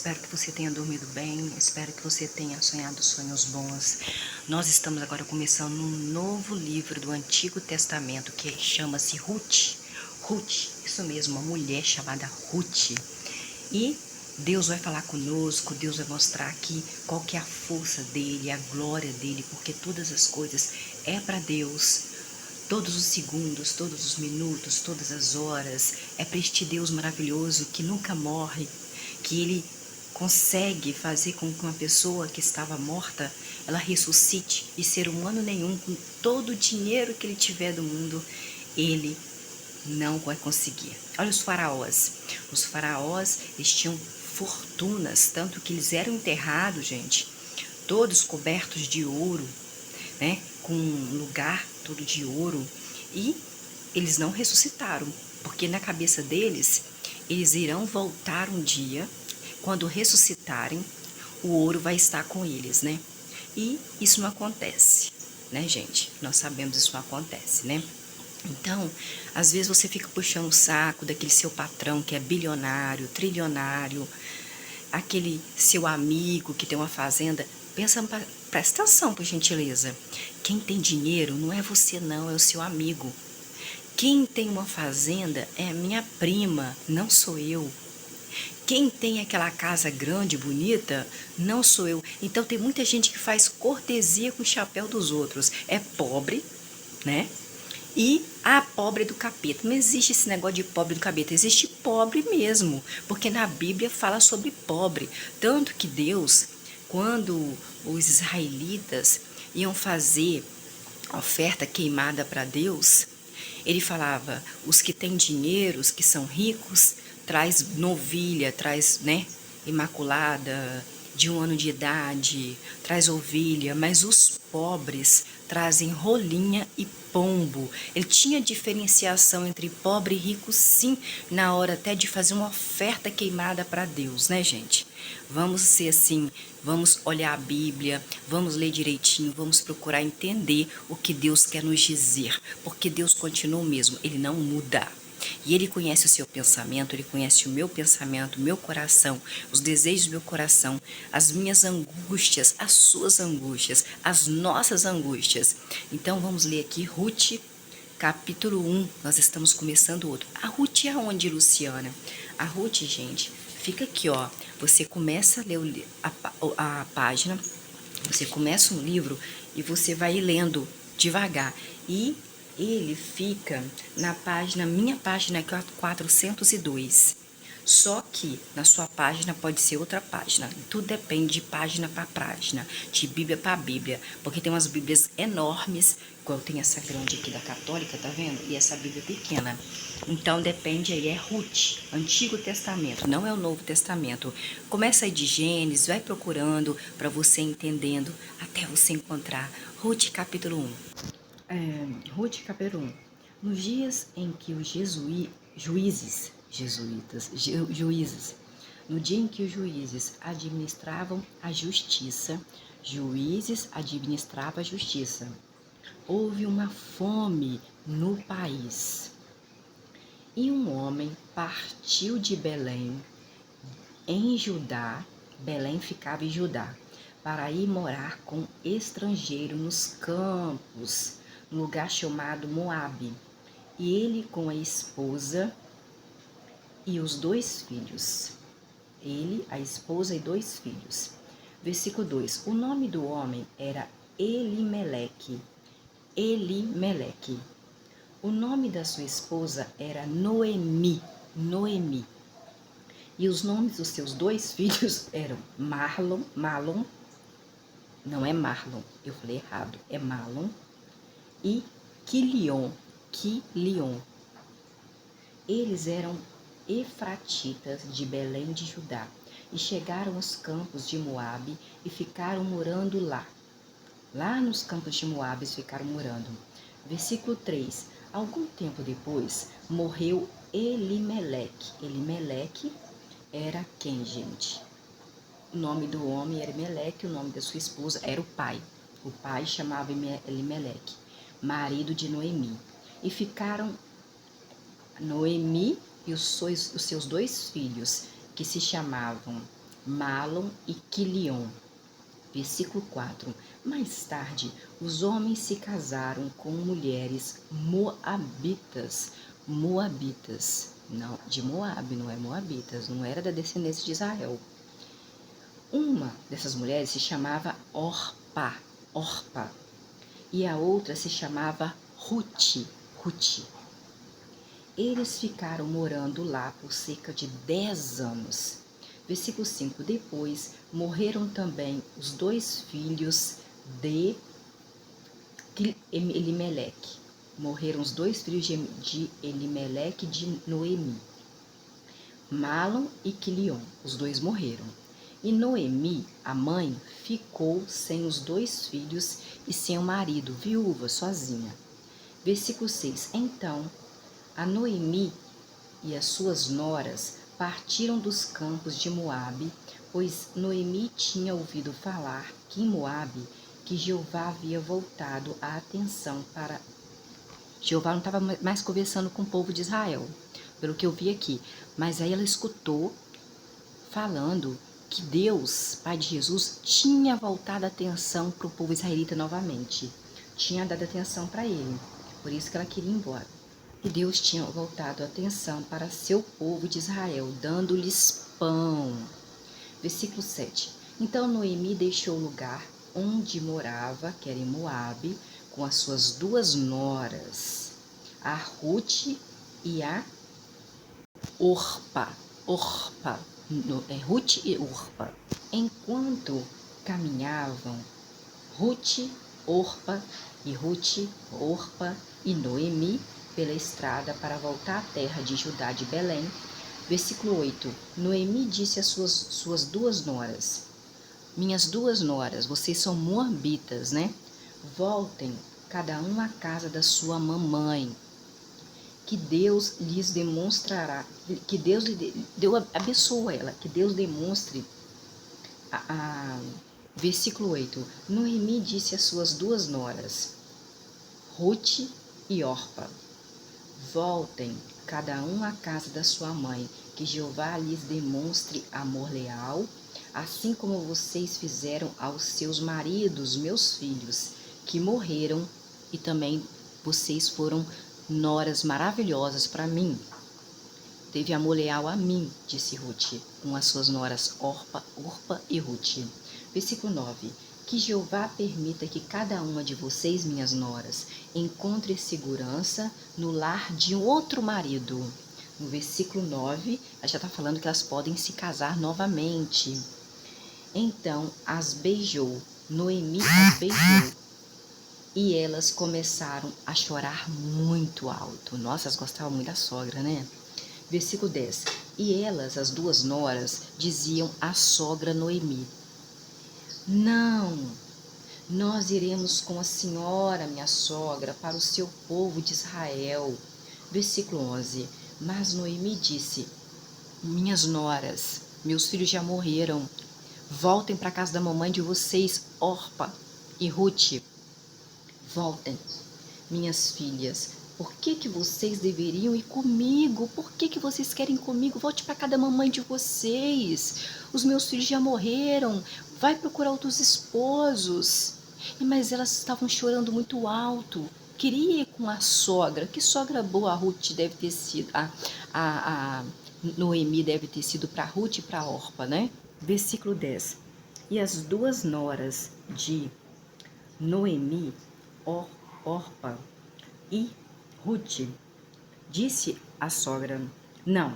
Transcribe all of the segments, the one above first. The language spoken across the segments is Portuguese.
espero que você tenha dormido bem, espero que você tenha sonhado sonhos bons. Nós estamos agora começando um novo livro do Antigo Testamento que chama-se Ruth. Ruth, isso mesmo, uma mulher chamada Ruth. E Deus vai falar conosco, Deus vai mostrar aqui qual que é a força dele, a glória dele, porque todas as coisas é para Deus. Todos os segundos, todos os minutos, todas as horas, é para este Deus maravilhoso que nunca morre, que Ele consegue fazer com que uma pessoa que estava morta, ela ressuscite, e ser humano nenhum, com todo o dinheiro que ele tiver do mundo, ele não vai conseguir. Olha os faraós. Os faraós, eles tinham fortunas, tanto que eles eram enterrados, gente, todos cobertos de ouro, né, com um lugar todo de ouro, e eles não ressuscitaram, porque na cabeça deles, eles irão voltar um dia, quando ressuscitarem, o ouro vai estar com eles, né? E isso não acontece, né, gente? Nós sabemos que isso não acontece, né? Então, às vezes você fica puxando o saco daquele seu patrão que é bilionário, trilionário, aquele seu amigo que tem uma fazenda. Presta atenção, por gentileza. Quem tem dinheiro não é você não, é o seu amigo. Quem tem uma fazenda é a minha prima, não sou eu. Quem tem aquela casa grande, bonita, não sou eu. Então tem muita gente que faz cortesia com o chapéu dos outros. É pobre, né? E a pobre do capeta. Não existe esse negócio de pobre do capeta, existe pobre mesmo, porque na Bíblia fala sobre pobre. Tanto que Deus, quando os israelitas iam fazer oferta queimada para Deus, ele falava: os que têm dinheiro, os que são ricos, traz novilha, traz, né, imaculada, de 1 ano de idade, traz ovelha, mas os pobres trazem rolinha e pombo. Ele tinha diferenciação entre pobre e rico, sim, na hora até de fazer uma oferta queimada para Deus, né, gente? Vamos ser assim, vamos olhar a Bíblia, vamos ler direitinho, vamos procurar entender o que Deus quer nos dizer, porque Deus continua o mesmo, Ele não muda. E Ele conhece o seu pensamento, Ele conhece o meu pensamento, o meu coração, os desejos do meu coração, as minhas angústias, as suas angústias, as nossas angústias. Então vamos ler aqui Ruth, capítulo 1, nós estamos começando outro. A Ruth é aonde, Luciana? A Ruth, gente, fica aqui, ó. Você começa a ler a página, você começa um livro e você vai lendo devagar. E ele fica na página, minha página é 402. Só que na sua página pode ser outra página. Tudo depende de página para página, de Bíblia para Bíblia. Porque tem umas Bíblias enormes, igual tem essa grande aqui da Católica, tá vendo? E essa Bíblia pequena. Então depende aí, é Ruth, Antigo Testamento, não é o Novo Testamento. Começa aí de Gênesis, vai procurando para você entendendo, até você encontrar. Ruth, capítulo 1. Ruth, capítulo 1. Nos dias em que os juízes, no dia em que os juízes administravam a justiça, houve uma fome no país. E um homem partiu de Belém, em Judá, Belém ficava em Judá, para ir morar com estrangeiro nos campos, no lugar chamado Moabe. E ele com a esposa e os 2 filhos. Ele, a esposa e 2 filhos. Versículo 2. O nome do homem era Elimeleque. O nome da sua esposa era Noemi. E os nomes dos seus 2 filhos eram Malom, não é Marlon, eu falei errado, é Malom, e Quilion. Eles eram efratitas de Belém de Judá, e chegaram aos campos de Moabe e ficaram morando lá. Lá nos campos de Moabe eles ficaram morando. Versículo 3. Algum tempo depois, morreu Elimeleque. Elimeleque era quem, gente? O nome do homem era Elimeleque, o nome da sua esposa era o pai. O pai chamava Elimeleque, marido de Noemi. E ficaram Noemi e os seus 2 filhos, que se chamavam Malom e Quilion. Versículo 4. Mais tarde, os homens se casaram com mulheres moabitas. Moabitas. Não, de Moabe, não é moabitas, não era da descendência de Israel. Uma dessas mulheres se chamava Orpá, e a outra se chamava Ruth. Eles ficaram morando lá por cerca de 10 anos. Versículo 5. Depois morreram também os 2 filhos de Elimeleque. Morreram os 2 filhos de Elimeleque de Noemi, Malom e Quilion. Os 2 morreram. E Noemi, a mãe, ficou sem os 2 filhos e sem o marido, viúva, sozinha. Versículo 6. Então, a Noemi e as suas noras partiram dos campos de Moabe, pois Noemi tinha ouvido falar que em Moabe que Jeová havia voltado a atenção para... Jeová não estava mais conversando com o povo de Israel, pelo que eu vi aqui. Mas aí ela escutou falando que Deus, Pai de Jesus, tinha voltado a atenção para o povo israelita novamente. Tinha dado atenção para ele. Por isso que ela queria ir embora. E Deus tinha voltado a atenção para seu povo de Israel, dando-lhes pão. Versículo 7. Então Noemi deixou o lugar onde morava, que era em Moabe, com as suas 2 noras, a Ruth e a Orpá. Ruth e Orpá. Enquanto caminhavam, Ruth, Orpá e Noemi pela estrada para voltar à terra de Judá de Belém. Versículo 8. Noemi disse às suas 2 noras: Minhas 2 noras, vocês são moabitas, né? Voltem, cada um à casa da sua mamãe, que Deus lhes demonstrará, que Deus abençoa ela, que Deus demonstre Versículo 8. Noemi disse às suas 2 noras, Ruth e Orpá: Voltem, cada um à casa da sua mãe, que Jeová lhes demonstre amor leal, assim como vocês fizeram aos seus maridos, meus filhos, que morreram, e também vocês foram noras maravilhosas para mim. Teve amor leal a mim, disse Ruth, com as suas noras Orpá e Ruth. Versículo 9. Que Jeová permita que cada uma de vocês, minhas noras, encontre segurança no lar de um outro marido. No versículo 9, ela já está falando que elas podem se casar novamente. Então as beijou, Noemi as beijou, e elas começaram a chorar muito alto. Nossa, elas gostavam muito da sogra, né? Versículo 10. E elas, as 2 noras, diziam à sogra Noemi: Não, nós iremos com a senhora, minha sogra, para o seu povo de Israel. Versículo 11. Mas Noemi disse: Minhas noras, meus filhos já morreram. Voltem para a casa da mamãe de vocês, Orpá e Ruth. Voltem, minhas filhas. Por que vocês deveriam ir comigo? Por que vocês querem ir comigo? Volte para casa da mamãe de vocês. Os meus filhos já morreram. Vai procurar outros esposos. Mas elas estavam chorando muito alto. Queria ir com a sogra. Que sogra boa a Ruth deve ter sido. A Noemi deve ter sido para Ruth e para Orpá, né? Versículo 10. E as 2 noras de Noemi, Orpá e Ruth, disse a sogra: Não,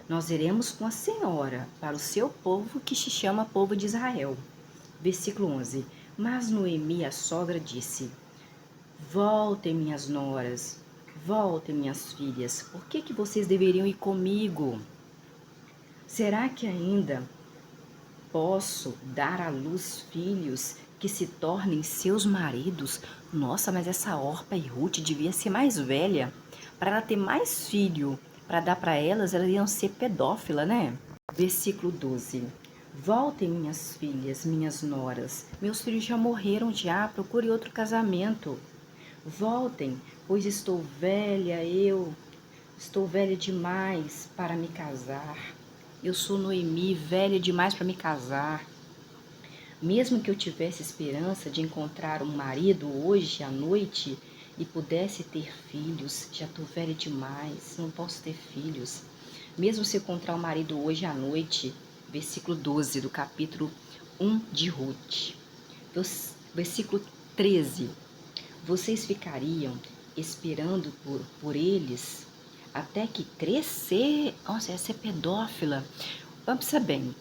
nós iremos com a senhora para o seu povo que se chama povo de Israel. Versículo 11. Mas Noemi, a sogra, disse: Voltem, minhas noras, voltem, minhas filhas, por que vocês deveriam ir comigo? Será que ainda posso dar à luz filhos que se tornem seus maridos? Nossa, mas essa Orpá e Ruth devia ser mais velha para ela ter mais filho, para dar para elas iam ser pedófilas, né? Versículo 12. Voltem, minhas filhas, minhas noras, meus filhos já morreram já, procure outro casamento. Voltem, pois estou velha demais para me casar. Eu sou Noemi, velha demais para me casar. Mesmo que eu tivesse esperança de encontrar um marido hoje à noite e pudesse ter filhos, já estou velha demais, não posso ter filhos. Mesmo se eu encontrar um marido hoje à noite, versículo 12 do capítulo 1 de Ruth. Versículo 13. Vocês ficariam esperando por eles até que crescer. Nossa, essa é pedófila. Vamos pensar bem.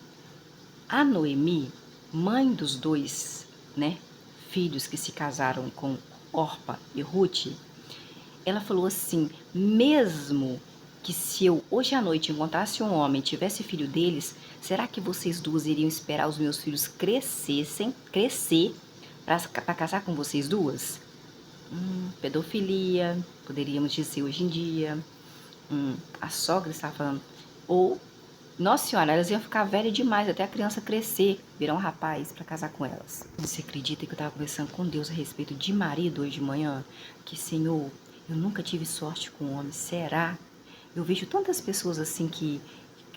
A Noemi, mãe dos dois, né, filhos que se casaram com Orpa e Ruth, ela falou assim: mesmo que se eu hoje à noite encontrasse um homem e tivesse filho deles, será que vocês duas iriam esperar os meus filhos crescer para casar com vocês duas? Pedofilia, poderíamos dizer hoje em dia. A sogra estava falando. Ou, nossa senhora, elas iam ficar velhas demais até a criança crescer, virar um rapaz para casar com elas. Você acredita que eu estava conversando com Deus a respeito de marido hoje de manhã? Que, Senhor, eu nunca tive sorte com homem, será? Eu vejo tantas pessoas assim que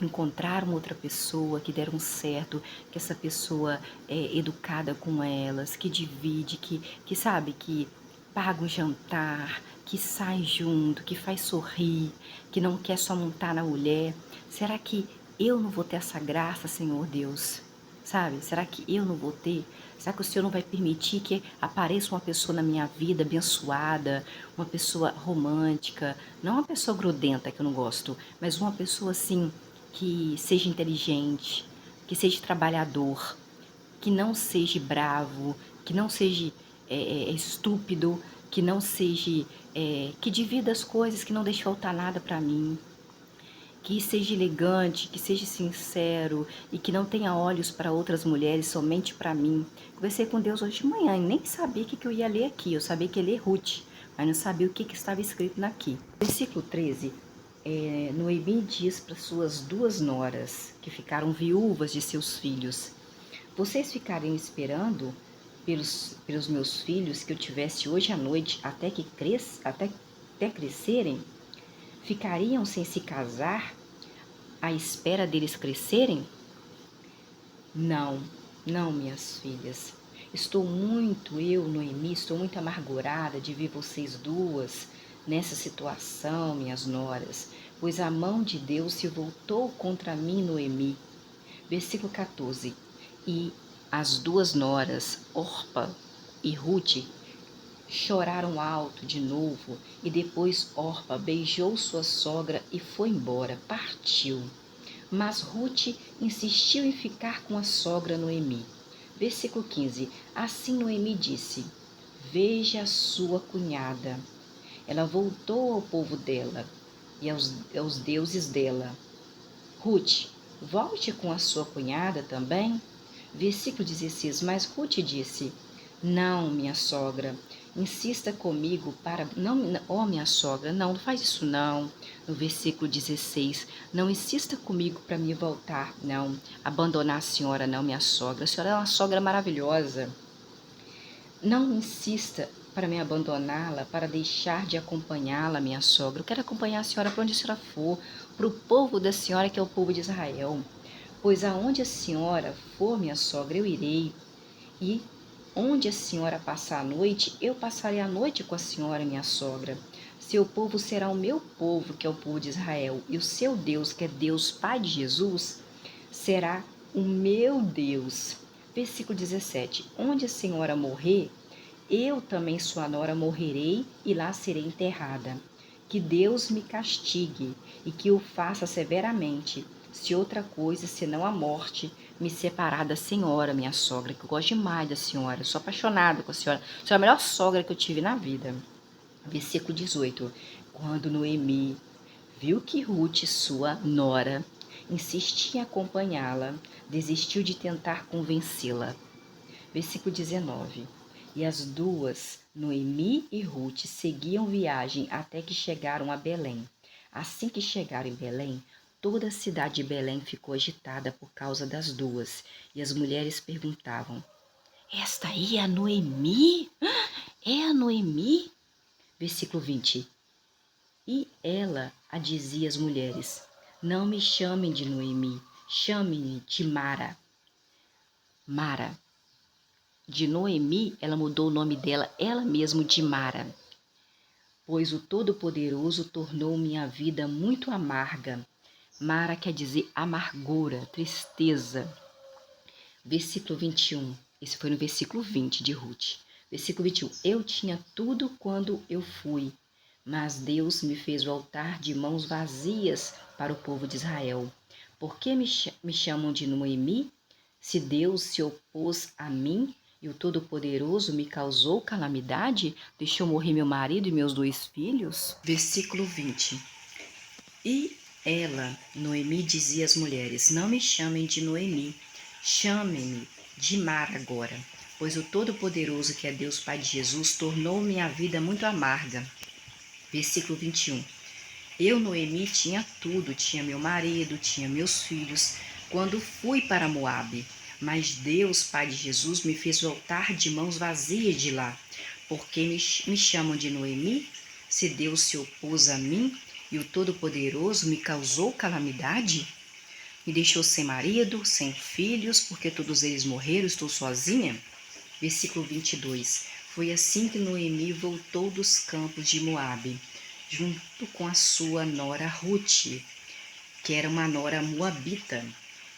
encontraram outra pessoa, que deram certo, que essa pessoa é educada com elas, que divide, que sabe, que paga um jantar, que sai junto, que faz sorrir, que não quer só montar na mulher. Será que eu não vou ter essa graça, Senhor Deus? Sabe? Será que eu não vou ter? Será que o Senhor não vai permitir que apareça uma pessoa na minha vida abençoada, uma pessoa romântica, não uma pessoa grudenta que eu não gosto, mas uma pessoa assim que seja inteligente, que seja trabalhador, que não seja bravo, que não seja estúpido, que não seja que divida as coisas, que não deixe faltar nada para mim, que seja elegante, que seja sincero e que não tenha olhos para outras mulheres, somente para mim. Conversei com Deus hoje de manhã e nem sabia o que eu ia ler aqui. Eu sabia que ia ler Ruth, mas não sabia o que estava escrito aqui. Versículo 13. Noemi diz para suas duas noras, que ficaram viúvas de seus filhos: vocês ficariam esperando pelos meus filhos que eu tivesse hoje à noite até crescerem? Ficariam sem se casar à espera deles crescerem? Não, não, minhas filhas. Noemi, estou muito amargurada de ver vocês duas nessa situação, minhas noras, pois a mão de Deus se voltou contra mim, Noemi. Versículo 14. E as duas noras, Orpa e Ruth, choraram alto de novo, e depois Orpa beijou sua sogra e foi embora, partiu. Mas Ruth insistiu em ficar com a sogra Noemi. Versículo 15. Assim Noemi disse: veja a sua cunhada. Ela voltou ao povo dela e aos deuses dela. Ruth, volte com a sua cunhada também. Versículo 16. Mas Ruth disse: não, minha sogra, insista comigo para... Não, oh, minha sogra, não faz isso não. No versículo 16. Não insista comigo para me voltar, não. Abandonar a senhora, não, minha sogra. A senhora é uma sogra maravilhosa. Não insista para me abandoná-la, para deixar de acompanhá-la, minha sogra. Eu quero acompanhar a senhora para onde a senhora for, para o povo da senhora, que é o povo de Israel. Pois aonde a senhora for, minha sogra, eu irei. E onde a senhora passar a noite, eu passarei a noite com a senhora, minha sogra. Seu povo será o meu povo, que é o povo de Israel, e o seu Deus, que é Deus Pai de Jesus, será o meu Deus. Versículo 17. Onde a senhora morrer, eu também, sua nora, morrerei e lá serei enterrada. Que Deus me castigue e que o faça severamente, se outra coisa senão a morte me separar da senhora, minha sogra, que eu gosto demais da senhora, sou apaixonada com a senhora. A senhora é a melhor sogra que eu tive na vida. Versículo 18. Quando Noemi viu que Ruth, sua nora, insistia em acompanhá-la, desistiu de tentar convencê-la. Versículo 19. E as duas, Noemi e Ruth, seguiam viagem até que chegaram a Belém. Assim que chegaram em Belém, toda a cidade de Belém ficou agitada por causa das duas, e as mulheres perguntavam: esta aí é a Noemi? É a Noemi? Versículo 20. E ela a dizia às mulheres: não me chamem de Noemi, chame-me de Mara. Mara. De Noemi, ela mudou o nome dela, ela mesma, de Mara. Pois o Todo-Poderoso tornou minha vida muito amarga. Mara quer dizer amargura, tristeza. Versículo 21. Esse foi no versículo 20 de Ruth. Versículo 21. Eu tinha tudo quando eu fui, mas Deus me fez voltar de mãos vazias para o povo de Israel. Por que me chamam de Noemi? Se Deus se opôs a mim e o Todo-Poderoso me causou calamidade, deixou morrer meu marido e meus 2 filhos? Versículo 20. E ela, Noemi, dizia às mulheres: Não me chamem de Noemi, chamem-me de Mara agora, pois o Todo-Poderoso, que é Deus Pai de Jesus, tornou minha vida muito amarga. Versículo 21. Eu, Noemi, tinha tudo, tinha meu marido, tinha meus filhos, quando fui para Moabe. Mas Deus, Pai de Jesus, me fez voltar de mãos vazias de lá. Porque me chamam de Noemi? Se Deus se opôs a mim e o Todo-Poderoso me causou calamidade? Me deixou sem marido, sem filhos, porque todos eles morreram, estou sozinha? Versículo 22. Foi assim que Noemi voltou dos campos de Moabe, junto com a sua nora Ruth, que era uma nora moabita,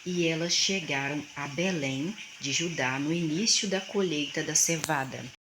e elas chegaram a Belém de Judá no início da colheita da cevada.